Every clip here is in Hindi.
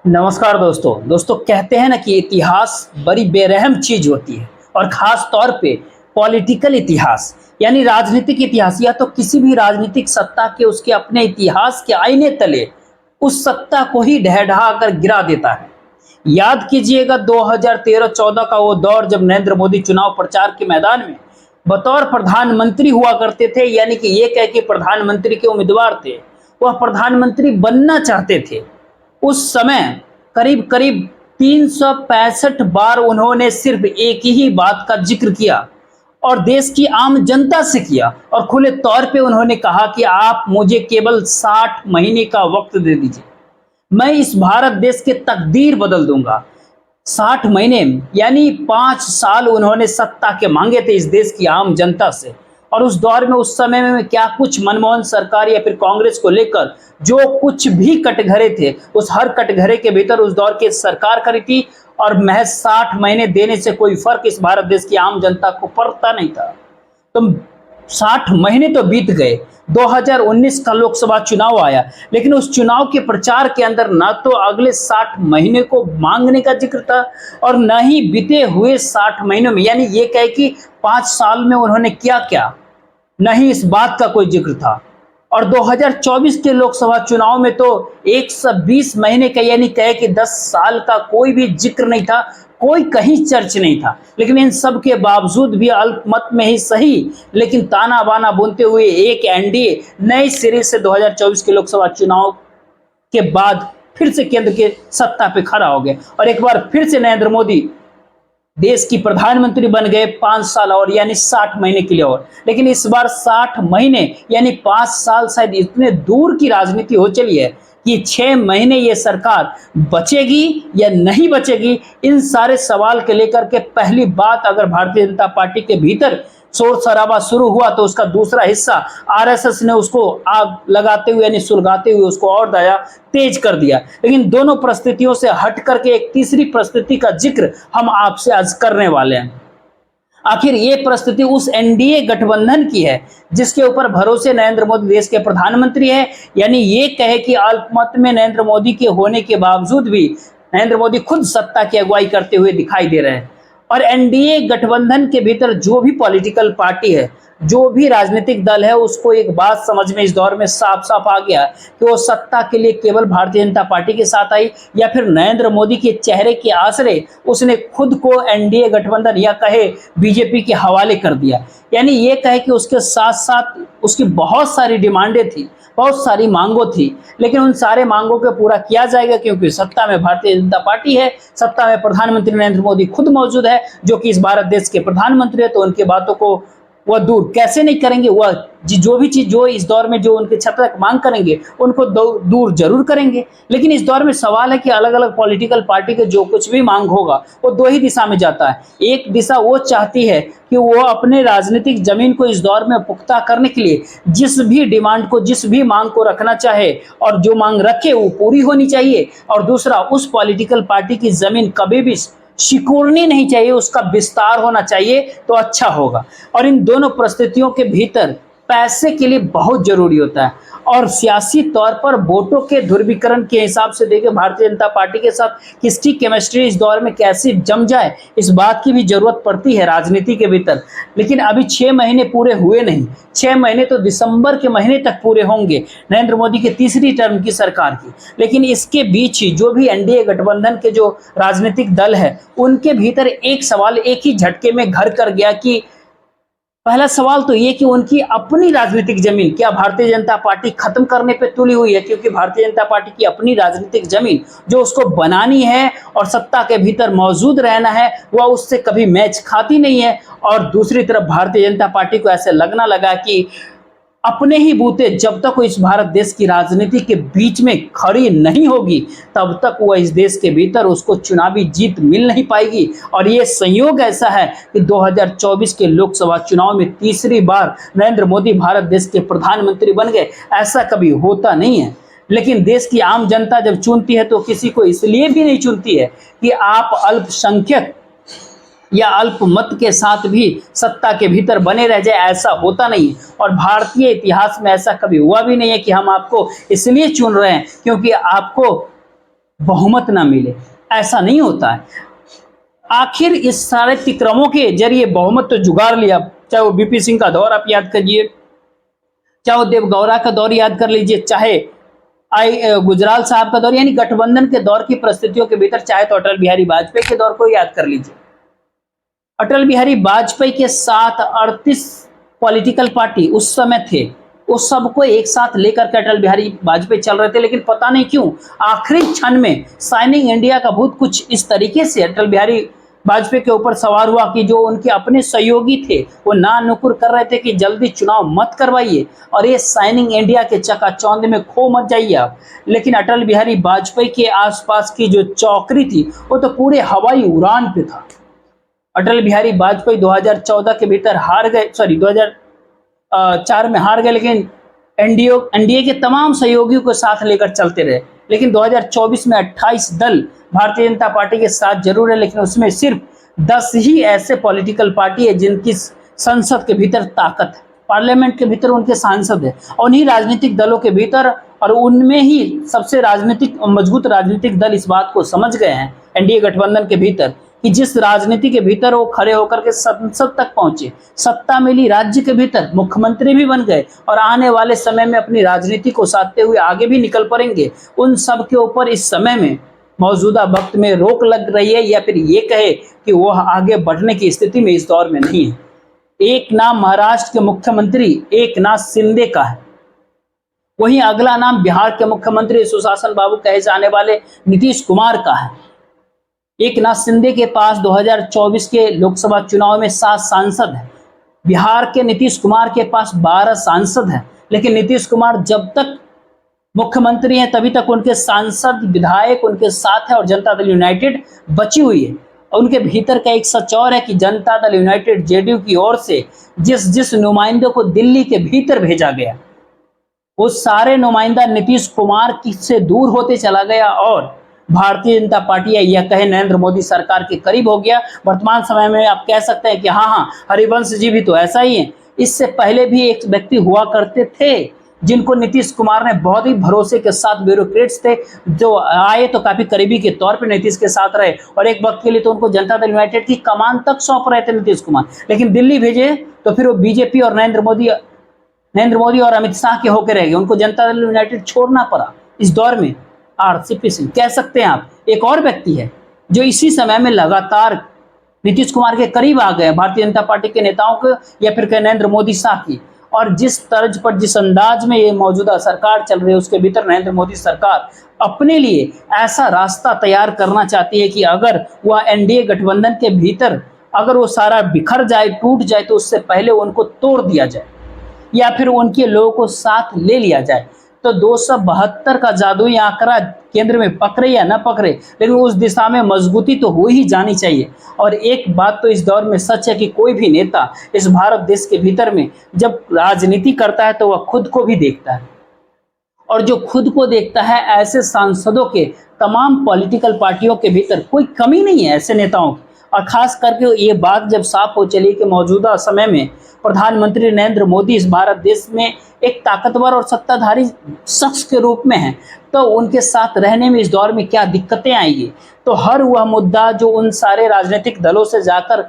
नमस्कार दोस्तों कहते हैं ना कि इतिहास बड़ी बेरहम चीज होती है और खास तौर पे पॉलिटिकल इतिहास यानी राजनीतिक इतिहास या तो किसी भी राजनीतिक सत्ता के उसके अपने इतिहास के आईने तले उस सत्ता को ही ढह ढहा कर गिरा देता है। याद कीजिएगा 2013-14 का वो दौर जब नरेंद्र मोदी चुनाव प्रचार के मैदान में बतौर प्रधानमंत्री हुआ करते थे, यानी कि ये कह के प्रधानमंत्री के उम्मीदवार थे, वह प्रधानमंत्री बनना चाहते थे। उस समय करीब करीब 365 बार उन्होंने सिर्फ एक ही बात का जिक्र किया और देश की आम जनता से किया और खुले तौर पे उन्होंने कहा कि आप मुझे केवल 60 महीने का वक्त दे दीजिए, मैं इस भारत देश के तकदीर बदल दूंगा। 60 महीने यानी 5 साल उन्होंने सत्ता के मांगे थे इस देश की आम जनता से। और उस दौर में उस समय में क्या कुछ मनमोहन सरकार या फिर कांग्रेस को लेकर जो कुछ भी कटघरे थे, उस हर कटघरे के भीतर उस दौर की सरकार करी थी और महज 60 महीने देने से कोई फर्क इस भारत देश की आम जनता को पड़ता नहीं था। तो 60 महीने तो बीत गए, 2019 का लोकसभा चुनाव आया, लेकिन उस चुनाव के प्रचार के अंदर ना तो अगले 60 महीने को मांगने का जिक्र था और न ही बीते हुए 60 महीनों में, यानी ये कहे कि 5 साल में उन्होंने क्या क्या, न ही इस बात का कोई जिक्र था। और 2024 के लोकसभा चुनाव में तो 120 महीने का यानी कहे कि 10 साल का कोई भी जिक्र नहीं था, कोई कहीं चर्च नहीं था। लेकिन इन सब के बावजूद भी अल्पमत में ही सही लेकिन ताना बाना बुनते हुए एक एनडीए नए सिरे से 2024 के लोकसभा चुनाव के बाद फिर से केंद्र के सत्ता पे खड़ा हो गया और एक बार फिर से नरेंद्र मोदी देश की प्रधानमंत्री बन गए 5 साल और यानी 60 महीने के लिए और। लेकिन इस बार 60 महीने यानी 5 साल शायद इतने दूर की राजनीति हो चली है कि 6 महीने ये सरकार बचेगी या नहीं बचेगी, इन सारे सवाल के लेकर के पहली बात अगर भारतीय जनता पार्टी के भीतर शोर शराबा शुरू हुआ तो उसका दूसरा हिस्सा आरएसएस ने उसको आग लगाते हुए यानी सुलगाते हुए उसको और दया तेज कर दिया। लेकिन दोनों परिस्थितियों से हट करके एक तीसरी परिस्थिति का जिक्र हम आपसे आज करने वाले हैं। आखिर ये परिस्थिति उस एनडीए गठबंधन की है जिसके ऊपर भरोसे नरेंद्र मोदी देश के प्रधानमंत्री है, यानी ये कहे कि अल्पमत में नरेंद्र मोदी के होने के बावजूद भी नरेंद्र मोदी खुद सत्ता की अगुवाई करते हुए दिखाई दे रहे हैं। और एनडीए गठबंधन के भीतर जो भी पॉलिटिकल पार्टी है, जो भी राजनीतिक दल है, उसको एक बात समझ में इस दौर में साफ साफ आ गया कि वो सत्ता के लिए केवल भारतीय जनता पार्टी के साथ आई या फिर नरेंद्र मोदी के चेहरे के आसरे उसने खुद को एनडीए गठबंधन या कहे बीजेपी के हवाले कर दिया। यानी ये कहे कि उसके साथ साथ उसकी बहुत सारी डिमांडें थी, बहुत सारी मांगों थी, लेकिन उन सारे मांगों को पूरा किया जाएगा क्योंकि सत्ता में भारतीय जनता पार्टी है, सत्ता में प्रधानमंत्री नरेंद्र मोदी खुद मौजूद है जो कि इस भारत देश के प्रधानमंत्री है। तो उनकी बातों को वह दूर कैसे नहीं करेंगे, वह जो भी चीज जो इस दौर में जो उनके छत्र तक मांग करेंगे उनको दूर जरूर करेंगे। लेकिन इस दौर में सवाल है कि अलग अलग पॉलिटिकल पार्टी के जो कुछ भी मांग होगा वो दो ही दिशा में जाता है। एक दिशा वो चाहती है कि वो अपने राजनीतिक जमीन को इस दौर में पुख्ता करने के लिए जिस भी डिमांड को, जिस भी मांग को रखना चाहे और जो मांग रखे वो पूरी होनी चाहिए, और दूसरा उस पॉलिटिकल पार्टी की जमीन कभी भी सिकुड़नी नहीं चाहिए, उसका विस्तार होना चाहिए तो अच्छा होगा। और इन दोनों परिस्थितियों के भीतर पैसे के लिए बहुत जरूरी होता है और सियासी तौर पर वोटों के ध्रुवीकरण के हिसाब से देखिए भारतीय जनता पार्टी के साथ किसकी केमिस्ट्री इस दौर में कैसे जम जाए, इस बात की भी जरूरत पड़ती है राजनीति के भीतर। लेकिन अभी 6 महीने पूरे हुए नहीं, 6 महीने तो दिसंबर के महीने तक पूरे होंगे नरेंद्र मोदी के तीसरी टर्म की सरकार की। लेकिन इसके बीच ही जो भी एनडीए गठबंधन के जो राजनीतिक दल है उनके भीतर एक सवाल एक ही झटके में घर कर गया कि पहला सवाल तो ये कि उनकी अपनी राजनीतिक जमीन क्या भारतीय जनता पार्टी खत्म करने पे तुली हुई है, क्योंकि भारतीय जनता पार्टी की अपनी राजनीतिक जमीन जो उसको बनानी है और सत्ता के भीतर मौजूद रहना है वह उससे कभी मैच खाती नहीं है। और दूसरी तरफ भारतीय जनता पार्टी को ऐसे लगना लगा कि अपने ही बूते जब तक वो इस भारत देश की राजनीति के बीच में खड़ी नहीं होगी तब तक वह इस देश के भीतर उसको चुनावी जीत मिल नहीं पाएगी। और ये संयोग ऐसा है कि 2024 के लोकसभा चुनाव में तीसरी बार नरेंद्र मोदी भारत देश के प्रधानमंत्री बन गए, ऐसा कभी होता नहीं है। लेकिन देश की आम जनता जब चुनती है तो किसी को इसलिए भी नहीं चुनती है कि आप अल्पसंख्यक या अल्पमत के साथ भी सत्ता के भीतर बने रह जाए, ऐसा होता नहीं। और भारतीय इतिहास में ऐसा कभी हुआ भी नहीं है कि हम आपको इसलिए चुन रहे हैं क्योंकि आपको बहुमत ना मिले, ऐसा नहीं होता है। आखिर इस सारे तिक्रमों के जरिए बहुमत तो जुगाड़ लिया, चाहे वो बीपी सिंह का दौर आप याद करिए, चाहे वो देवगौड़ा का दौर याद कर लीजिए, चाहे गुजराल साहब का दौर, यानी गठबंधन के दौर की परिस्थितियों के भीतर, चाहे तो अटल बिहारी वाजपेयी के दौर को याद कर लीजिए। अटल बिहारी वाजपेयी के साथ 38 पॉलिटिकल पार्टी उस समय थे, उस सबको एक साथ लेकर के अटल बिहारी वाजपेयी चल रहे थे, लेकिन पता नहीं क्यों आखिरी क्षण में शाइनिंग इंडिया का भूत कुछ इस तरीके से अटल बिहारी वाजपेयी के ऊपर सवार हुआ कि जो उनके अपने सहयोगी थे वो ना नुकुर कर रहे थे कि जल्दी चुनाव मत करवाइए और ये शाइनिंग इंडिया के चकाचौंध में खो मत जाइए आप। लेकिन अटल बिहारी वाजपेयी के आसपास की जो चौकड़ी थी वो तो पूरे हवाई उड़ान पे था। अटल बिहारी वाजपेयी 2014 के भीतर हार गए, सॉरी 2004 में हार गए, लेकिन एनडीए के तमाम सहयोगियों को साथ लेकर चलते रहे। लेकिन 2024 में 28 दल भारतीय जनता पार्टी के साथ जरूर है, लेकिन उसमें सिर्फ 10 ही ऐसे पॉलिटिकल पार्टी है जिनकी संसद के भीतर ताकत है, पार्लियामेंट के भीतर उनके सांसद है, और उन्हीं राजनीतिक दलों के भीतर, और उनमें ही सबसे मजबूत राजनीतिक दल इस बात को समझ गए हैं एनडीए गठबंधन के भीतर कि जिस राजनीति के भीतर वो खड़े होकर के संसद तक पहुंचे, सत्ता मिली राज्य के भीतर, मुख्यमंत्री भी बन गए और आने वाले समय में अपनी राजनीति को साधते हुए आगे भी निकल पड़ेंगे, उन सब के ऊपर इस समय में मौजूदा वक्त में रोक लग रही है, या फिर ये कहे कि वो आगे बढ़ने की स्थिति में इस दौर में नहीं है। एक नाम महाराष्ट्र के मुख्यमंत्री एकनाथ शिंदे का है, वहीं अगला नाम बिहार के मुख्यमंत्री सुशासन बाबू कहे जाने वाले नीतीश कुमार का है। एकनाथ शिंदे के पास 2024 के लोकसभा चुनाव में 7 सांसद हैं, बिहार के नीतीश कुमार के पास 12 सांसद हैं, लेकिन नीतीश कुमार जब तक मुख्यमंत्री हैं तभी तक उनके सांसद विधायक उनके साथ है और जनता दल यूनाइटेड बची हुई है। उनके भीतर का एक सच और है कि जनता दल यूनाइटेड जेडीयू की ओर से जिस नुमाइंदों को दिल्ली के भीतर भेजा गया, वो सारे नुमाइंदा नीतीश कुमार से दूर होते चला गया और भारतीय जनता पार्टी या कहे नरेंद्र मोदी सरकार के करीब हो गया। वर्तमान समय में आप कह सकते हैं कि हाँ, हरिवंश जी भी तो ऐसा ही है। इससे पहले भी एक व्यक्ति हुआ करते थे जिनको नीतीश कुमार ने बहुत ही भरोसे के साथ, ब्यूरोक्रेट्स थे जो आए तो काफी करीबी के तौर पे नीतीश के साथ रहे, और एक वक्त के लिए तो उनको जनता दल यूनाइटेड की कमान तक सौंप रहे थे नीतीश कुमार, लेकिन दिल्ली भेजे तो फिर वो बीजेपी और नरेंद्र मोदी और अमित शाह के होकर रह गए, उनको जनता दल यूनाइटेड छोड़ना पड़ा। इस दौर में आरसीपी सिंह कह सकते हैं आप, एक और व्यक्ति है जो इसी समय में लगातार नीतीश कुमार के करीब आ गए, भारतीय जनता पार्टी के नेताओं को या फिर नरेंद्र मोदी शाह की। और जिस तर्ज पर, जिस अंदाज में ये मौजूदा सरकार चल रही है, उसके भीतर नरेंद्र मोदी सरकार अपने लिए ऐसा रास्ता तैयार करना चाहती है कि अगर वह एनडीए गठबंधन के भीतर अगर वो सारा बिखर जाए, टूट जाए, तो उससे पहले उनको तोड़ दिया जाए या फिर उनके लोगों को साथ ले लिया जाए। तो 272 का जादुई आंकड़ा केंद्र में पकड़े या न पकड़े, लेकिन उस दिशा में मजबूती तो हो ही जानी चाहिए। और एक बात तो इस दौर में सच है कि कोई भी नेता इस भारत देश के भीतर में जब राजनीति करता है तो वह खुद को भी देखता है, और जो खुद को देखता है, ऐसे सांसदों के तमाम पॉलिटिकल पार्टियों के भीतर कोई कमी नहीं है ऐसे नेताओं की। और खास करके ये बात जब साफ हो चली कि मौजूदा समय में प्रधानमंत्री नरेंद्र मोदी इस भारत देश में एक ताकतवर और सत्ताधारी शख्स के रूप में है, तो उनके साथ रहने में इस दौर में क्या दिक्कतें आएंगी। तो हर वह मुद्दा जो उन सारे राजनीतिक दलों से जाकर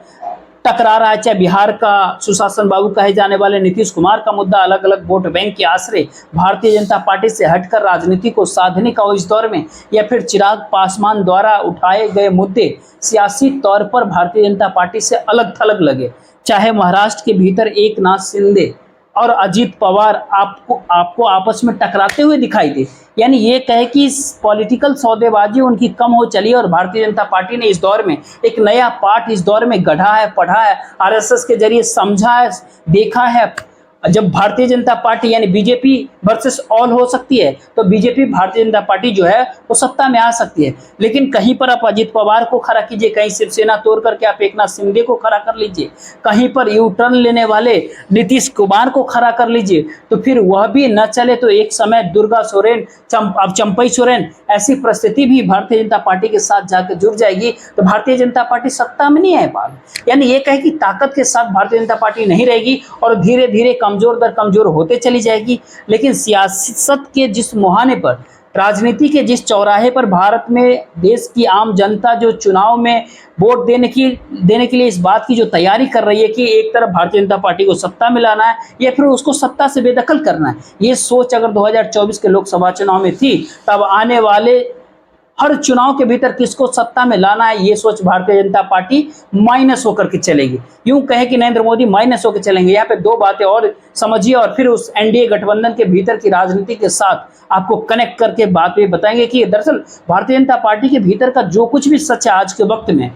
टकरा रहा है, चाहे बिहार का सुशासन बाबू कहे जाने वाले नीतीश कुमार का मुद्दा अलग अलग वोट बैंक के आश्रय भारतीय जनता पार्टी से हटकर राजनीति को साधने का हो इस दौर में, या फिर चिराग पासवान द्वारा उठाए गए मुद्दे सियासी तौर पर भारतीय जनता पार्टी से अलग थलग लगे, चाहे महाराष्ट्र के भीतर एकनाथ शिंदे और अजीत पवार आपको आपस में टकराते हुए दिखाई दे, यानी ये कहे कि पॉलिटिकल सौदेबाजी उनकी कम हो चली और भारतीय जनता पार्टी ने इस दौर में एक नया पाठ इस दौर में गढ़ा है, पढ़ा है, आरएसएस के जरिए समझा है, देखा है। जब भारतीय जनता पार्टी यानी बीजेपी वर्सेस ऑल हो सकती है, तो बीजेपी भारतीय जनता पार्टी जो है वो सत्ता में आ सकती है, लेकिन कहीं पर आप अजीत पवार को खड़ा कीजिए, कहीं शिवसेना तोड़ करके आप एकनाथ शिंदे को खड़ा कर लीजिए, कहीं पर यू टर्न लेने वाले नीतीश कुमार को खड़ा कर लीजिए, तो फिर वह भी न चले तो एक समय दुर्गा सोरेन, अब चंपई सोरेन, ऐसी परिस्थिति भी भारतीय जनता पार्टी के साथ जाकर जुड़ जाएगी, तो भारतीय जनता पार्टी सत्ता में नहीं आ पाएगी। यानी ये कहे कि ताकत के साथ भारतीय जनता पार्टी नहीं रहेगी और धीरे धीरे कमजोर दर कमजोर होते चली जाएगी। लेकिन सियासत के जिस मुहाने पर राजनीति के जिस चौराहे पर भारत में देश की आम जनता जो चुनाव में वोट देने के लिए इस बात की जो तैयारी कर रही है कि एक तरफ भारतीय जनता पार्टी को सत्ता में लाना है या फिर उसको सत्ता से बेदखल करना है, ये सोच अगर 2024 के लोकसभा चुनाव में थी, तब आने वाले हर चुनाव के भीतर किसको सत्ता में लाना है, ये सोच भारतीय जनता पार्टी माइनस होकर के चलेगी। यूं कहे कि नरेंद्र मोदी माइनस होकर चलेंगे। यहाँ पे दो बातें और समझिए और फिर उस एनडीए गठबंधन के भीतर की राजनीति के साथ आपको कनेक्ट करके बात भी बताएंगे कि दरअसल भारतीय जनता पार्टी के भीतर का जो कुछ भी सच है आज के वक्त में,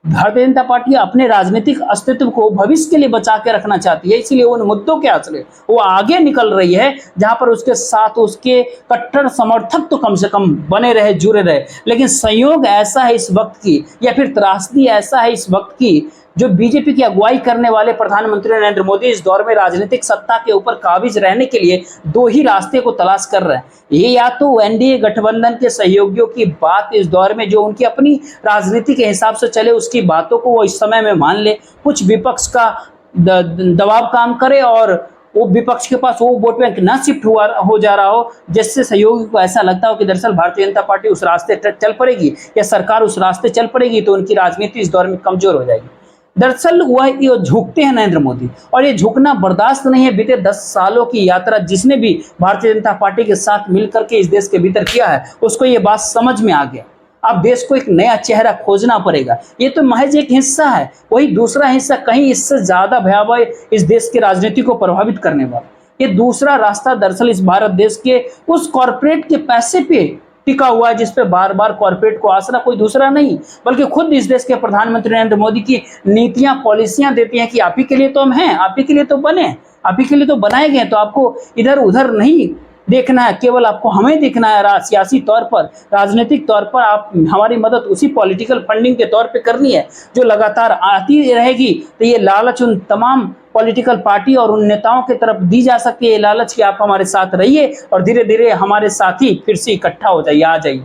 भारतीय जनता पार्टी अपने राजनीतिक अस्तित्व को भविष्य के लिए बचा के रखना चाहती है, इसलिए उन मुद्दों के आश्रय वो आगे निकल रही है जहां पर उसके साथ उसके कट्टर समर्थक तो कम से कम बने रहे, जुड़े रहे। लेकिन संयोग ऐसा है इस वक्त की, या फिर त्रासदी ऐसा है इस वक्त की, जो बीजेपी की अगुवाई करने वाले प्रधानमंत्री नरेंद्र मोदी इस दौर में राजनीतिक सत्ता के ऊपर काबिज रहने के लिए दो ही रास्ते को तलाश कर रहे हैं। ये या तो एनडीए गठबंधन के सहयोगियों की बात इस दौर में जो उनकी अपनी राजनीति के हिसाब से चले उसकी बातों को वो इस समय में मान ले, कुछ विपक्ष का दबाव काम करे और वो विपक्ष के पास वो वोट बैंक ना शिफ्ट हो जा रहा हो, जिससे सहयोगी को ऐसा लगता हो कि दरअसल भारतीय जनता पार्टी उस रास्ते चल पड़ेगी या सरकार उस रास्ते चल पड़ेगी तो उनकी राजनीति इस दौर में कमजोर हो जाएगी। दरअसल वह झुकते हैं नरेंद्र मोदी, और ये झुकना बर्दाश्त नहीं है। बीते 10 सालों की यात्रा जिसने भी भारतीय जनता पार्टी के साथ मिलकर के इस देश के भीतर किया है उसको ये बात समझ में आ गया। अब देश को एक नया चेहरा खोजना पड़ेगा। ये तो महज एक हिस्सा है, वही दूसरा हिस्सा कहीं इससे ज्यादा भयावह इस देश की राजनीति को प्रभावित करने वाला। ये दूसरा रास्ता दरअसल इस भारत देश के उस कॉरपोरेट के पैसे पे टिका हुआ है जिस पे बार बार कॉर्पोरेट को आसरा कोई दूसरा नहीं बल्कि खुद इस देश के प्रधानमंत्री नरेंद्र मोदी की नीतियां पॉलिसियां देती हैं कि आप ही के लिए तो हम हैं, आप ही के लिए तो बने, आप ही के लिए तो बनाए गए, तो आपको इधर उधर नहीं देखना है, केवल आपको हमें देखना है। सियासी तौर पर, राजनीतिक तौर पर आप हमारी मदद उसी पॉलिटिकल फंडिंग के तौर पे करनी है जो लगातार आती रहेगी। तो ये लालच उन तमाम पॉलिटिकल पार्टी और उन नेताओं की तरफ दी जा सकती है, ये लालच कि आप हमारे साथ रहिए और धीरे धीरे हमारे साथी फिर से इकट्ठा हो जाइए, आ जाइए।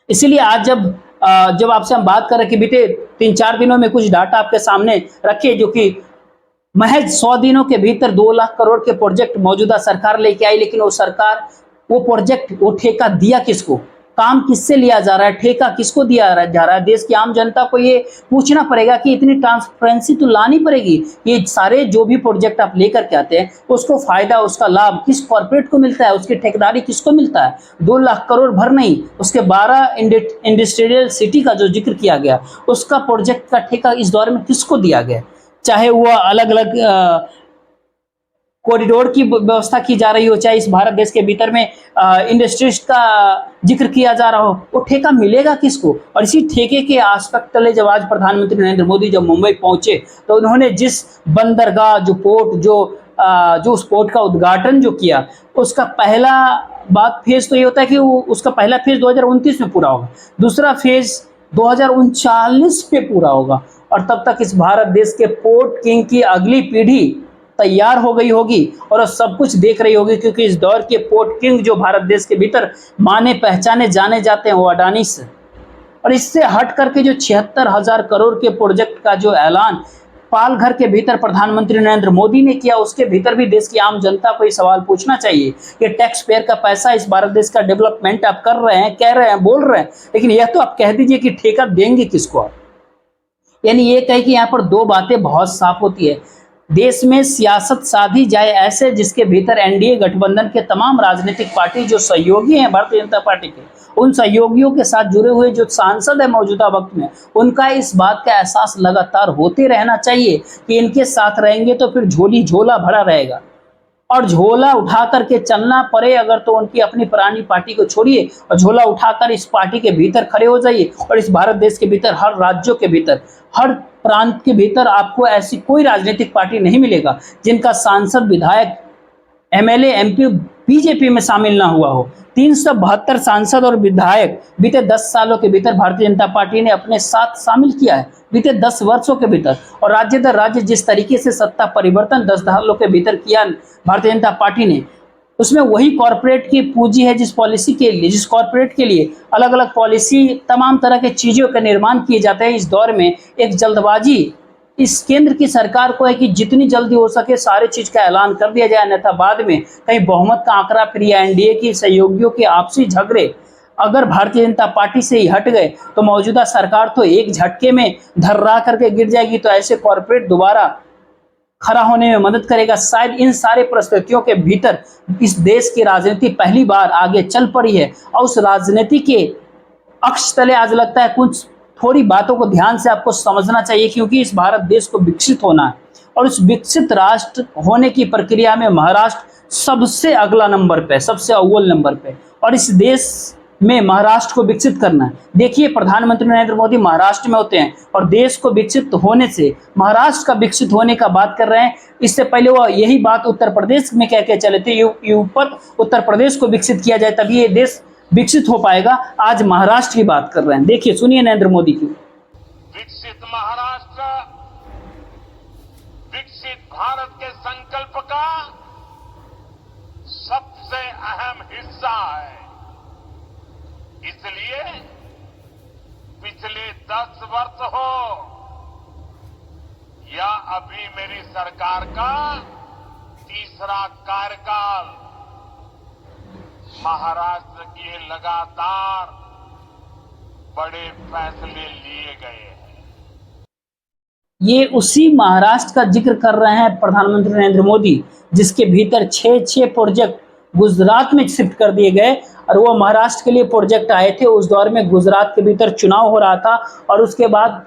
इसीलिए आज जब आपसे हम बात कर रहे कि बीते 3-4 दिनों में कुछ डाटा आपके सामने रखे जो कि महज 100 दिनों के भीतर 2 लाख करोड़ के प्रोजेक्ट मौजूदा सरकार लेके आई, लेकिन वो सरकार वो प्रोजेक्ट वो ठेका दिया किसको, काम किससे लिया जा रहा है, ठेका किसको दिया जा रहा है। देश की आम जनता को ये पूछना पड़ेगा कि इतनी ट्रांसपेरेंसी तो लानी पड़ेगी। ये सारे जो भी प्रोजेक्ट आप लेकर के आते हैं उसको फायदा, उसका लाभ किस कॉर्पोरेट को मिलता है, उसकी ठेकेदारी किसको मिलता है। 2 लाख करोड़ भर नहीं, उसके 12 इंडस्ट्रियल सिटी का जो जिक्र किया गया उसका प्रोजेक्ट का ठेका इस दौर में किसको दिया गया। चाहे वह अलग अलग कॉरिडोर की व्यवस्था की जा रही हो, चाहे इस भारत देश के भीतर में इंडस्ट्रीज का जिक्र किया जा रहा हो, वो ठेका मिलेगा किसको। और इसी ठेके के आस्पेक्ट तले जब आज प्रधानमंत्री नरेंद्र मोदी जब मुंबई पहुंचे तो उन्होंने जिस बंदरगाह जो पोर्ट जो उस पोर्ट का उद्घाटन जो किया उसका पहला फेज तो ये होता है कि उसका पहला फेज 2029 में पूरा होगा, दूसरा फेज 2039 पे पूरा होगा और तब तक इस भारत देश के पोर्ट किंग की अगली पीढ़ी तैयार हो गई होगी और सब कुछ देख रही होगी, क्योंकि इस दौर के पोर्ट किंग जो भारत देश के भीतर माने पहचाने जाने जाते हैं वो अडानी से। और इससे हट करके जो 76,000 करोड़ के प्रोजेक्ट का जो ऐलान पाल घर के भीतर प्रधानमंत्री नरेंद्र मोदी ने किया, उसके भीतर भी देश की आम जनता को ये सवाल पूछना चाहिए कि टैक्स पेयर का पैसा इस भारत देश का डेवलपमेंट आप कर रहे हैं, कह रहे हैं, बोल रहे हैं, लेकिन यह तो आप कह दीजिए कि ठेका देंगे किसको आप। यानी ये कहे कि यहाँ पर दो बातें बहुत साफ होती है, देश में सियासत साधी जाए ऐसे जिसके भीतर एनडीए गठबंधन के तमाम राजनीतिक पार्टी जो सहयोगी हैं भारतीय जनता पार्टी के, उन सहयोगियों के साथ जुड़े हुए जो सांसद है मौजूदा वक्त में, उनका इस बात का एहसास लगातार होते रहना चाहिए कि इनके साथ रहेंगे तो फिर झोला भरा रहेगा और झोला उठा करके चलना पड़े अगर तो उनकी अपनी पुरानी पार्टी को छोड़िए और झोला उठाकर इस पार्टी के भीतर खड़े हो जाइए। और इस भारत देश के भीतर हर राज्यों के भीतर, हर प्रांत के भीतर आपको ऐसी कोई राजनीतिक पार्टी नहीं मिलेगा जिनका सांसद, विधायक, एमएलए, एमपी बीजेपी में शामिल ना हुआ हो। 372 सांसद और विधायक बीते 10 सालों के भीतर भारतीय जनता पार्टी ने अपने साथ शामिल किया है, बीते 10 वर्षों के भीतर। और राज्य दर राज्य जिस तरीके से सत्ता परिवर्तन 10 सालों के भीतर किया भारतीय जनता पार्टी ने, उसमें वही कॉर्पोरेट की पूंजी है जिस कॉर्पोरेट के लिए अलग अलग पॉलिसी, तमाम तरह के चीजों का निर्माण किए जाते हैं। इस दौर में एक जल्दबाजी इस केंद्र की सरकार को है कि जितनी जल्दी हो सके सारे चीज का ऐलान कर दिया जाए, अन्यथा बाद में कहीं बहुमत का आंकड़ा फिर या एनडीए की सहयोगियों के आपसी झगड़े अगर भारतीय जनता पार्टी से ही हट गए तो मौजूदा सरकार तो एक झटके में धर्रा करके गिर जाएगी। तो ऐसे कॉरपोरेट दोबारा खड़ा होने में मदद करेगा। शायद इन सारे परिस्थितियों के भीतर इस देश की राजनीति पहली बार आगे चल पड़ी है और उस राजनीति के अक्ष तले आज लगता है कुछ थोड़ी बातों को ध्यान से आपको समझना चाहिए, क्योंकि इस भारत देश को विकसित होना है और उस विकसित राष्ट्र होने की प्रक्रिया में महाराष्ट्र सबसे अगला नंबर पे, सबसे अव्वल नंबर पे, और इस देश में महाराष्ट्र को विकसित करना है। देखिए प्रधानमंत्री नरेंद्र मोदी महाराष्ट्र में होते हैं और देश को विकसित होने से महाराष्ट्र का विकसित होने का बात कर रहे हैं। इससे पहले वो यही बात उत्तर प्रदेश में कह के चले थे, ऊपर उत्तर प्रदेश को विकसित किया जाए तभी ये देश विकसित हो पाएगा। आज महाराष्ट्र की बात कर रहे हैं। देखिए सुनिए नरेंद्र मोदी की। विकसित महाराष्ट्र विकसित भारत के संकल्प का सबसे अहम हिस्सा है। इसलिए पिछले 10 वर्ष हो या अभी मेरी सरकार का तीसरा कार्यकाल, महाराष्ट्र के लगातार बड़े फैसले लिए गए हैं। ये उसी महाराष्ट्र का जिक्र कर रहे हैं प्रधानमंत्री नरेंद्र मोदी, जिसके भीतर 6 प्रोजेक्ट गुजरात में शिफ्ट कर दिए गए और वो महाराष्ट्र के लिए प्रोजेक्ट आए थे। उस दौर में गुजरात के भीतर चुनाव हो रहा था और उसके बाद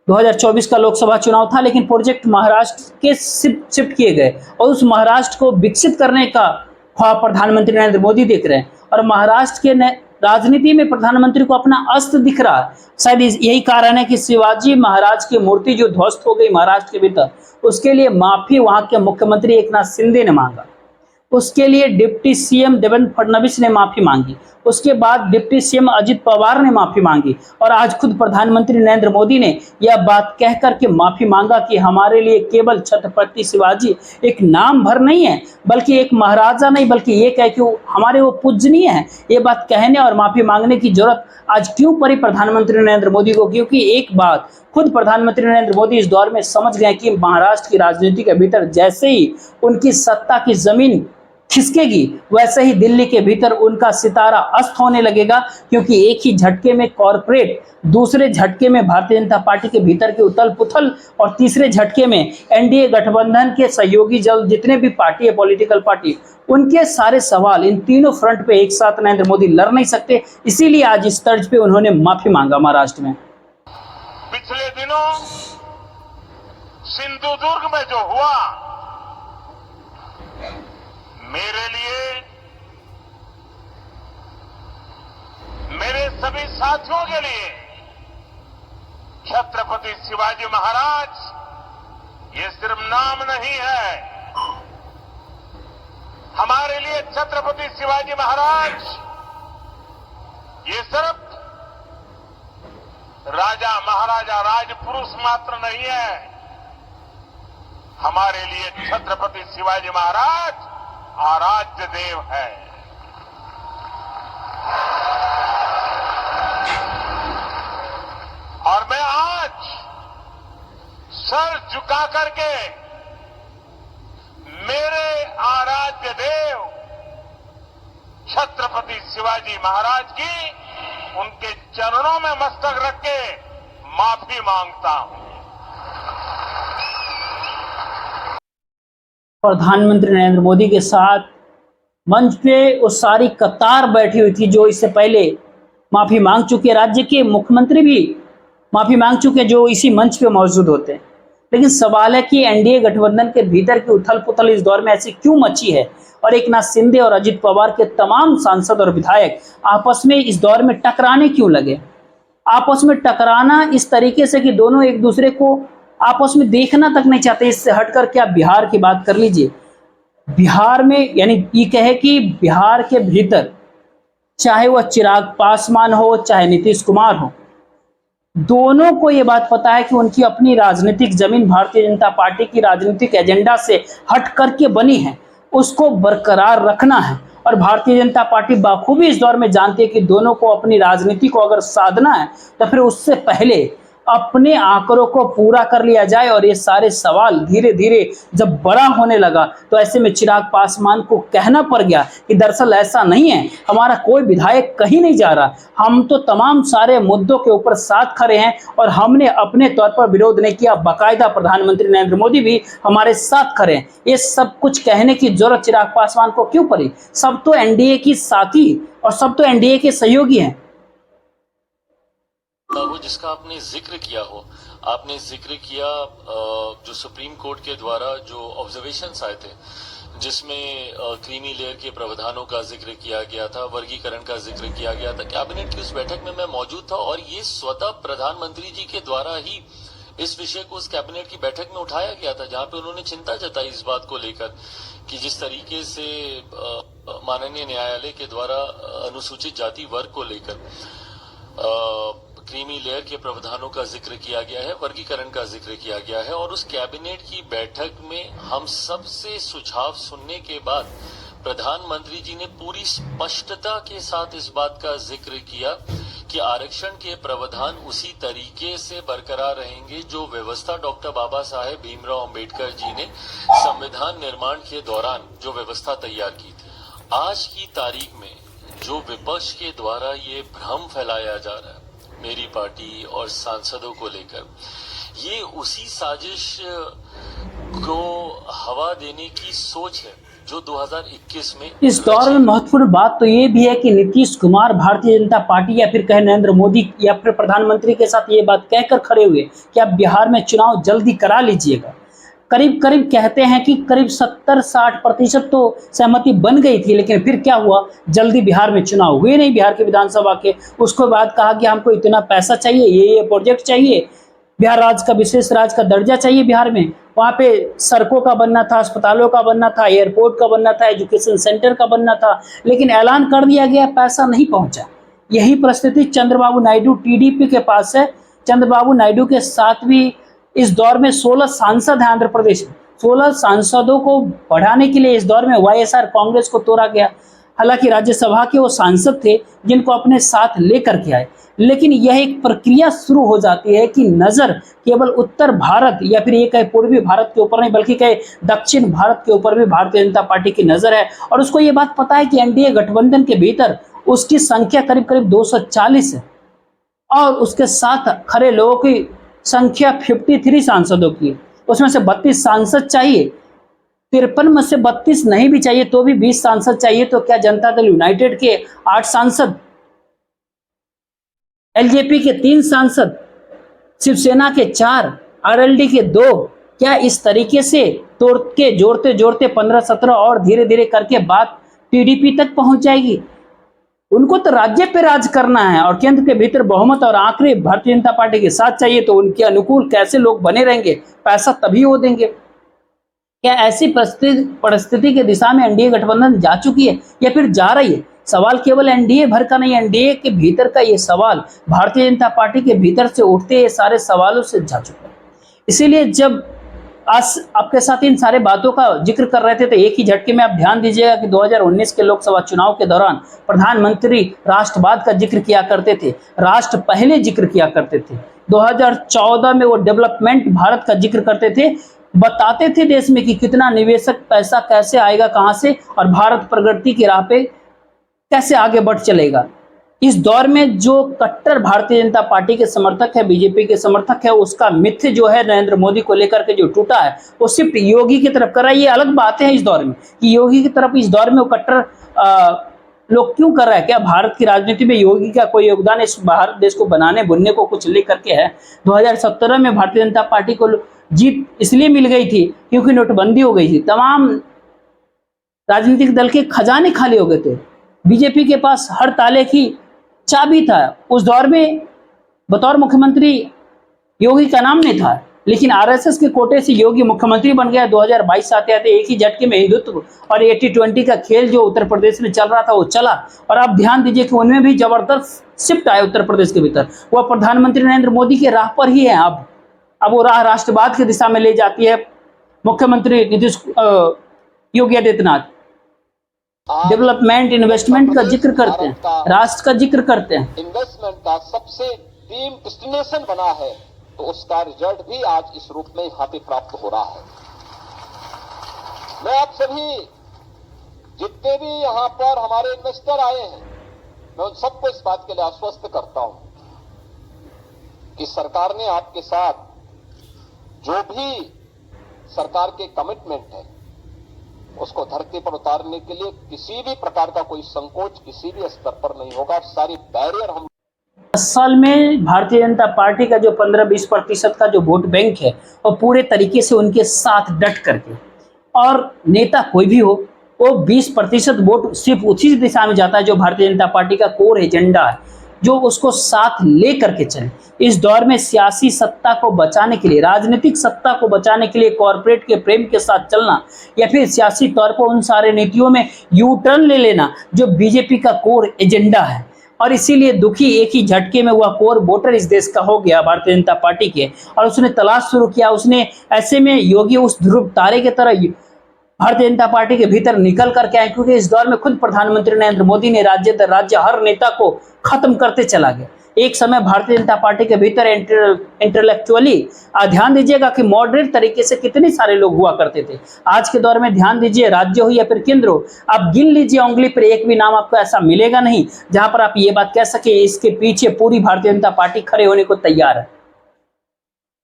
2024 का लोकसभा चुनाव था, लेकिन प्रोजेक्ट महाराष्ट्र के शिफ्ट किए गए और उस महाराष्ट्र को विकसित करने का ख्वाब प्रधानमंत्री नरेंद्र मोदी देख रहे हैं और महाराष्ट्र के राजनीति में प्रधानमंत्री को अपना अस्त्र दिख रहा है। शायद यही कारण है कि शिवाजी महाराज की मूर्ति जो ध्वस्त हो गई महाराष्ट्र के भीतर, उसके लिए माफी वहां के मुख्यमंत्री एकनाथ शिंदे ने मांगा, उसके लिए डिप्टी सीएम देवेंद्र फडणवीस ने माफी मांगी, उसके बाद डिप्टी सीएम अजित पवार ने माफी मांगी और आज खुद प्रधानमंत्री नरेंद्र मोदी ने यह बात कह करके माफी मांगा कि हमारे लिए केवल छत्रपति शिवाजी एक नाम भर नहीं है, बल्कि एक महाराजा नहीं, बल्कि ये कह कि हमारे वो पूजनीय है। ये बात कहने और माफी मांगने की जरूरत आज क्यों पड़ी प्रधानमंत्री नरेंद्र मोदी को? क्योंकि एक बात खुद प्रधानमंत्री नरेंद्र मोदी इस दौर में समझ गए कि महाराष्ट्र की राजनीति के भीतर जैसे ही उनकी सत्ता की जमीन खिसकेगी वैसे ही दिल्ली के भीतर उनका सितारा अस्त होने लगेगा, क्योंकि एक ही झटके में कॉरपोरेट, दूसरे झटके में भारतीय जनता पार्टी के भीतर के उथल पुथल और तीसरे झटके में एनडीए गठबंधन के सहयोगी जल जितने भी पार्टी है, पॉलिटिकल पार्टी, उनके सारे सवाल इन तीनों फ्रंट पे एक साथ नरेंद्र मोदी लड़ नहीं सकते। इसीलिए आज इस तर्ज पे उन्होंने माफी मांगा महाराष्ट्र में। पिछले दिनों सिंधुदुर्ग में जो हुआ, मेरे लिए, मेरे सभी साथियों के लिए छत्रपति शिवाजी महाराज ये सिर्फ नाम नहीं है। हमारे लिए छत्रपति शिवाजी महाराज ये सिर्फ राजा महाराजा राजपुरुष मात्र नहीं है। हमारे लिए छत्रपति शिवाजी महाराज आराध्य देव है। और मैं आज सर झुका करके मेरे आराध्य देव छत्रपति शिवाजी महाराज की उनके चरणों में मस्तक रख के माफी मांगता हूं। प्रधानमंत्री नरेंद्र मोदी के साथ मंच पे वो सारी कतार बैठी हुई थी जो इससे पहले माफी मांग चुके। राज्य के मुख्यमंत्री भी माफी मांग चुके जो इसी मंच पे मौजूद होते हैं। लेकिन सवाल है कि एनडीए गठबंधन के भीतर की उथल पुथल इस दौर में ऐसी क्यों मची है और एकनाथ शिंदे और अजित पवार के तमाम सांसद और विधायक आपस में इस दौर में टकराने क्यों लगे? आपस में टकराना इस तरीके से कि दोनों एक दूसरे को आपस में देखना तक नहीं चाहते। इससे हटकर के आप बिहार की बात कर लीजिए। बिहार में यानी ये कहे कि बिहार के भीतर चाहे वह चिराग पासवान हो चाहे नीतीश कुमार हो, दोनों को ये बात पता है कि उनकी अपनी राजनीतिक जमीन भारतीय जनता पार्टी की राजनीतिक एजेंडा से हट करके बनी है, उसको बरकरार रखना है। और भारतीय जनता पार्टी बाखूबी इस दौर में जानती है कि दोनों को अपनी राजनीति को अगर साधना है तो फिर उससे पहले अपने आंकड़ों को पूरा कर लिया जाए। और ये सारे सवाल धीरे धीरे जब बड़ा होने लगा तो ऐसे में चिराग पासवान को कहना पड़ गया कि दरअसल ऐसा नहीं है, हमारा कोई विधायक कहीं नहीं जा रहा, हम तो तमाम सारे मुद्दों के ऊपर साथ खड़े हैं और हमने अपने तौर पर विरोध नहीं किया, बाकायदा प्रधानमंत्री नरेंद्र मोदी भी हमारे साथ खड़े हैं। ये सब कुछ कहने की जरूरत चिराग पासवान को क्यों पड़ी? सब तो एनडीए की साथी और सब तो एनडीए के सहयोगी हैं। वो जिसका आपने जिक्र किया हो, आपने जिक्र किया जो सुप्रीम कोर्ट के द्वारा जो ऑब्जर्वेशंस आए थे, जिसमें क्रीमी लेयर के प्रावधानों का जिक्र किया गया था, वर्गीकरण का जिक्र किया गया था। कैबिनेट की उस बैठक में मैं मौजूद था और ये स्वतः प्रधानमंत्री जी के द्वारा ही इस विषय को उस कैबिनेट की बैठक में उठाया गया था, जहां पे उन्होंने चिंता जताई इस बात को लेकर कि जिस तरीके से माननीय न्यायालय के द्वारा अनुसूचित जाति वर्ग को लेकर क्रीमी लेयर के प्रावधानों का जिक्र किया गया है, वर्गीकरण का जिक्र किया गया है। और उस कैबिनेट की बैठक में हम सब से सुझाव सुनने के बाद प्रधानमंत्री जी ने पूरी स्पष्टता के साथ इस बात का जिक्र किया कि आरक्षण के प्रावधान उसी तरीके से बरकरार रहेंगे जो व्यवस्था डॉक्टर बाबा साहेब भीमराव अंबेडकर जी ने संविधान निर्माण के दौरान जो व्यवस्था तैयार की थी। आज की तारीख में जो विपक्ष के द्वारा ये भ्रम फैलाया जा रहा है मेरी पार्टी और सांसदों को लेकर, ये उसी साजिश को हवा देने की सोच है जो 2021 में इस दौर में महत्वपूर्ण बात तो ये भी है कि नीतीश कुमार भारतीय जनता पार्टी या फिर कहे नरेंद्र मोदी या फिर प्रधानमंत्री के साथ ये बात कहकर खड़े हुए कि आप बिहार में चुनाव जल्दी करा लीजिएगा। करीब करीब कहते हैं कि करीब 70-60% तो सहमति बन गई थी, लेकिन फिर क्या हुआ, जल्दी बिहार में चुनाव हुए नहीं बिहार के विधानसभा के। उसके बाद कहा कि हमको इतना पैसा चाहिए, ये प्रोजेक्ट चाहिए, बिहार राज्य का विशेष राज्य का दर्जा चाहिए बिहार में। वहाँ पे सड़कों का बनना था, अस्पतालों का बनना था, एयरपोर्ट का बनना था, एजुकेशन सेंटर का बनना था, लेकिन ऐलान कर दिया गया, पैसा नहीं पहुंचा। यही परिस्थिति चंद्रबाबू नायडू टीडीपी के पास है। चंद्रबाबू नायडू के साथ भी इस दौर में 16 सांसद हैं आंध्र प्रदेश में। 16 सांसदों को बढ़ाने के लिए इस दौर में वाईएसआर कांग्रेस को तोड़ा गया। हालांकि राज्यसभा के वो सांसद थे जिनको अपने साथ लेकर के आए, लेकिन यह एक प्रक्रिया शुरू हो जाती है कि नजर केवल उत्तर भारत या फिर ये कहे पूर्वी भारत के ऊपर नहीं, बल्कि कहे दक्षिण भारत के ऊपर भी भारतीय जनता पार्टी की नजर है। और उसको ये बात पता है कि एनडीए गठबंधन के भीतर उसकी संख्या करीब करीब 240 है और उसके साथ खड़े लोगों की संख्या 53 सांसदों की, उसमें से 32 सांसद चाहिए। 53 में से 32 नहीं भी चाहिए तो भी 20 सांसद चाहिए। तो क्या जनता दल यूनाइटेड के 8 सांसद, एलजेपी के 3 सांसद, शिवसेना के 4, आरएलडी के 2, क्या इस तरीके से तोड़ के जोड़ते जोड़ते 15-17 और धीरे धीरे करके बात टीडीपी तक पहुंच जाएगी? उनको तो राज्य पे राज करना है और केंद्र के भीतर बहुमत और आखिरी भारतीय जनता पार्टी के साथ चाहिए। तो उनके अनुकूल कैसे लोग बने रहेंगे? पैसा तभी वो देंगे। क्या ऐसी परिस्थिति के दिशा में एनडीए गठबंधन जा चुकी है या फिर जा रही है? सवाल केवल एनडीए भर का नहीं, एनडीए के भीतर का ये सवाल भारतीय जनता पार्टी के भीतर से उठते ये सारे सवालों से जा चुका है। इसीलिए जब आज आपके साथ इन सारे बातों का जिक्र कर रहे थे तो एक ही झटके में आप ध्यान दीजिएगा कि 2019 के लोकसभा चुनाव के दौरान प्रधानमंत्री राष्ट्रवाद का जिक्र किया करते थे, राष्ट्र पहले जिक्र किया करते थे। 2014 में वो डेवलपमेंट भारत का जिक्र करते थे, बताते थे देश में कि कितना निवेशक पैसा कैसे आएगा, कहां से, और भारत प्रगति की राह पे कैसे आगे बढ़ चलेगा। इस दौर में जो कट्टर भारतीय जनता पार्टी के समर्थक है, बीजेपी के समर्थक है, उसका मिथ्य जो है नरेंद्र मोदी को लेकर के जो टूटा है वो सिर्फ योगी की तरफ कर रहा है। ये अलग बात है इस दौर में कि योगी की तरफ इस दौर में वो कट्टर लोग क्यों कर रहा है। क्या भारत की राजनीति में योगी का कोई योगदान इस भारत देश को बनाने बुनने को कुछ लेकर के है? 2017 में भारतीय जनता पार्टी को जीत इसलिए मिल गई थी क्योंकि नोटबंदी हो गई थी, तमाम राजनीतिक दल के खजाने खाली हो गए थे, बीजेपी के पास हर ताले की चाबी था। उस दौर में बतौर मुख्यमंत्री योगी का नाम नहीं था, लेकिन आरएसएस के कोटे से योगी मुख्यमंत्री बन गया। 2022 आते आते एक ही झटके में हिंदुत्व और 80-20 का खेल जो उत्तर प्रदेश में चल रहा था वो चला। और आप ध्यान दीजिए कि उनमें भी जबरदस्त शिफ्ट आया उत्तर प्रदेश के भीतर। वह प्रधानमंत्री नरेंद्र मोदी के राह पर ही है। अब वो राह राष्ट्रवाद की दिशा में ले जाती है। मुख्यमंत्री नीतीश योगी आदित्यनाथ डेवलपमेंट इन्वेस्टमेंट का जिक्र करते हैं, राष्ट्र का जिक्र करते हैं। इन्वेस्टमेंट का सबसे ड्रीम डेस्टिनेशन बना है तो उसका रिजल्ट भी आज इस रूप में यहां पे प्राप्त हो रहा है। मैं आप सभी जितने भी यहां पर हमारे इन्वेस्टर आए हैं, मैं उन सबको इस बात के लिए आश्वस्त करता हूं कि सरकार ने आपके साथ जो भी सरकार के कमिटमेंट है उसको धरती पर उतारने के लिए किसी भी प्रकार का कोई संकोच किसी भी स्तर पर नहीं होगा। सारी बैरियर हम 10 साल में भारतीय जनता पार्टी का जो 15-20% का जो वोट बैंक है वो पूरे तरीके से उनके साथ डट करके, और नेता कोई भी हो वो 20% वोट सिर्फ उसी दिशा में जाता है जो भारतीय जनता पार्टी का कोर एजेंडा है, जो उसको साथ ले करके चले। इस दौर में सियासी सत्ता को बचाने के लिए, राजनीतिक सत्ता को बचाने के लिए कॉरपोरेट के प्रेम के साथ चलना या फिर सियासी तौर पर उन सारे नीतियों में यू टर्न ले लेना जो बीजेपी का कोर एजेंडा है, और इसीलिए दुखी एक ही झटके में वह कोर वोटर इस देश का हो गया भारतीय जनता पार्टी के, और उसने तलाश शुरू किया। उसने ऐसे में योगी उस ध्रुव तारे की तरह भारतीय जनता पार्टी के भीतर निकल करके आए, क्योंकि इस दौर में खुद प्रधानमंत्री नरेंद्र मोदी ने राज्य दर राज्य हर नेता को खत्म करते चला गया। एक समय भारतीय जनता पार्टी के भीतर इंटेलेक्चुअली ध्यान दीजिएगा कि मॉडरेट तरीके से कितने सारे लोग हुआ करते थे। आज के दौर में ध्यान दीजिए, राज्य हो या फिर केंद्र हो, आप गिन लीजिए उंगली पर एक भी नाम आपको ऐसा मिलेगा नहीं जहां पर आप ये बात कह सके इसके पीछे पूरी भारतीय जनता पार्टी खड़े होने को तैयार है।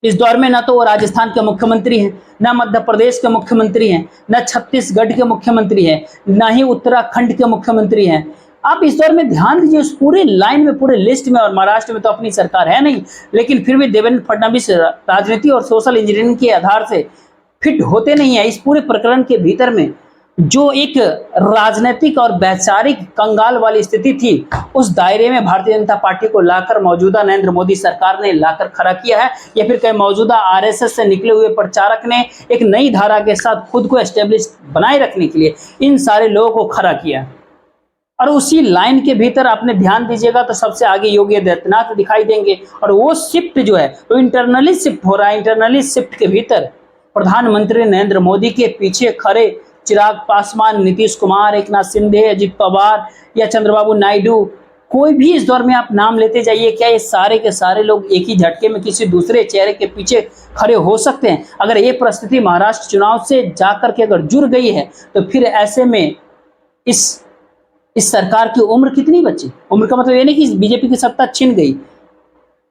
इस दौर में न तो वो राजस्थान के मुख्यमंत्री हैं, न मध्य प्रदेश के मुख्यमंत्री हैं, न छत्तीसगढ़ के मुख्यमंत्री हैं, न ही उत्तराखंड के मुख्यमंत्री हैं। आप इस दौर में ध्यान दीजिए उस पूरे लाइन में, पूरे लिस्ट में, और महाराष्ट्र में तो अपनी सरकार है नहीं, लेकिन फिर भी देवेंद्र फडणवीस राजनीति और सोशल इंजीनियरिंग के आधार से फिट होते नहीं है। इस पूरे प्रकरण के भीतर में जो एक राजनीतिक और वैचारिक कंगाल वाली स्थिति थी, उस दायरे में भारतीय जनता पार्टी को लाकर मौजूदा नरेंद्र मोदी सरकार ने लाकर खड़ा किया है, या फिर कई मौजूदा आरएसएस से निकले हुए प्रचारक ने एक नई धारा के साथ खुद को एस्टेब्लिश बनाए रखने के लिए इन सारे लोगों को खड़ा किया। और उसी लाइन के भीतर आपने ध्यान दीजिएगा तो सबसे आगे योगी आदित्यनाथ दिखाई देंगे, और वो शिफ्ट जो है वो इंटरनली शिफ्ट हो रहा है। इंटरनली शिफ्ट के भीतर प्रधानमंत्री नरेंद्र मोदी के पीछे खड़े चिराग पासवान, नीतीश कुमार, एकनाथ शिंदे, अजित पवार या चंद्रबाबू नायडू, कोई भी इस दौर में आप नाम लेते जाइए, क्या ये सारे के सारे लोग एक ही झटके में किसी दूसरे चेहरे के पीछे खड़े हो सकते हैं? अगर ये परिस्थिति महाराष्ट्र चुनाव से जाकर के अगर जुड़ गई है तो फिर ऐसे में इस सरकार की उम्र कितनी बची? उम्र का मतलब ये नहीं कि बीजेपी की सत्ता छिन गई,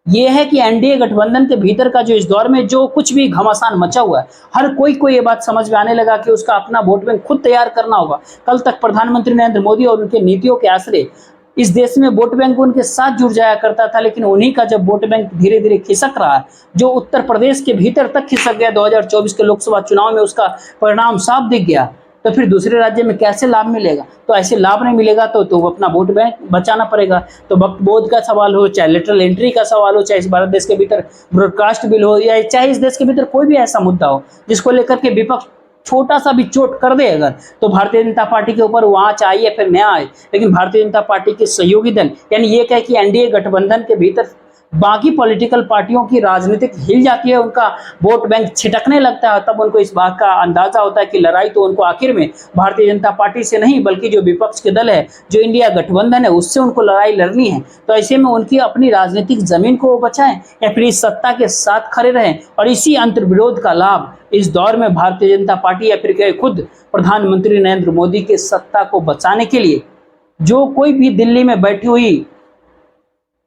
ये है कि एनडीए गठबंधन के भीतर का जो इस दौर में जो कुछ भी घमासान मचा हुआ है, हर कोई को ये बात समझ में आने लगा कि उसका अपना वोट बैंक खुद तैयार करना होगा। कल तक प्रधानमंत्री नरेंद्र मोदी और उनके नीतियों के आश्रय इस देश में वोट बैंक उनके साथ जुड़ जाया करता था, लेकिन उन्हीं का जब वोट बैंक धीरे धीरे खिसक रहा है, जो उत्तर प्रदेश के भीतर तक खिसक गया 2024 के लोकसभा चुनाव में, उसका परिणाम साफ दिख गया, तो फिर दूसरे राज्य में कैसे लाभ मिलेगा? तो ऐसे लाभ नहीं मिलेगा तो अपना वोट बैंक बचाना पड़ेगा। तो वक्त बोध का सवाल हो, चाहे लेटरल एंट्री का सवाल हो, चाहे इस भारत देश के भीतर ब्रॉडकास्ट बिल हो, या चाहे इस देश के भीतर कोई भी ऐसा मुद्दा हो जिसको लेकर के विपक्ष छोटा सा भी चोट कर दे अगर, तो भारतीय जनता पार्टी के ऊपर वो आंच आई या फिर न आए, लेकिन भारतीय जनता पार्टी के सहयोगी दल, यानी ये कहे कि एनडीए गठबंधन के भीतर बाकी पॉलिटिकल पार्टियों की राजनीतिक हिल जाती है, उनका वोट बैंक छिटकने लगता है, तब उनको इस बात का अंदाजा होता है कि लड़ाई तो उनको आखिर में भारतीय जनता पार्टी से नहीं बल्कि जो विपक्ष के दल है, जो इंडिया गठबंधन है, उससे उनको लड़ाई लड़नी है। तो ऐसे में उनकी अपनी राजनीतिक जमीन को वो बचाएं या फिर इस सत्ता के साथ खड़े रहें, और इसी अंतर्विरोध का लाभ इस दौर में भारतीय जनता पार्टी या फिर खुद प्रधानमंत्री नरेंद्र मोदी के सत्ता को बचाने के लिए जो कोई भी दिल्ली में बैठी हुई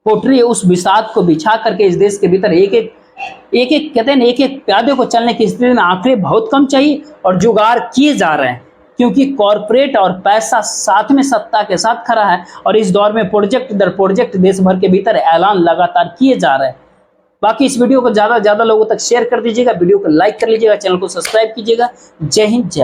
पोटरी है, उस विषाद को बिछा करके इस देश के भीतर एक एक कहते हैं एक प्यादे को चलने की स्थिति में आंकड़े बहुत कम चाहिए और जुगाड़ किए जा रहे हैं, क्योंकि कॉरपोरेट और पैसा साथ में सत्ता के साथ खड़ा है, और इस दौर में प्रोजेक्ट दर प्रोजेक्ट देश भर के भीतर ऐलान लगातार किए जा रहे हैं। बाकी इस वीडियो को ज्यादा से ज्यादा लोगों तक शेयर कर दीजिएगा, वीडियो को लाइक कर लीजिएगा, चैनल को सब्सक्राइब कीजिएगा। जय हिंद, जय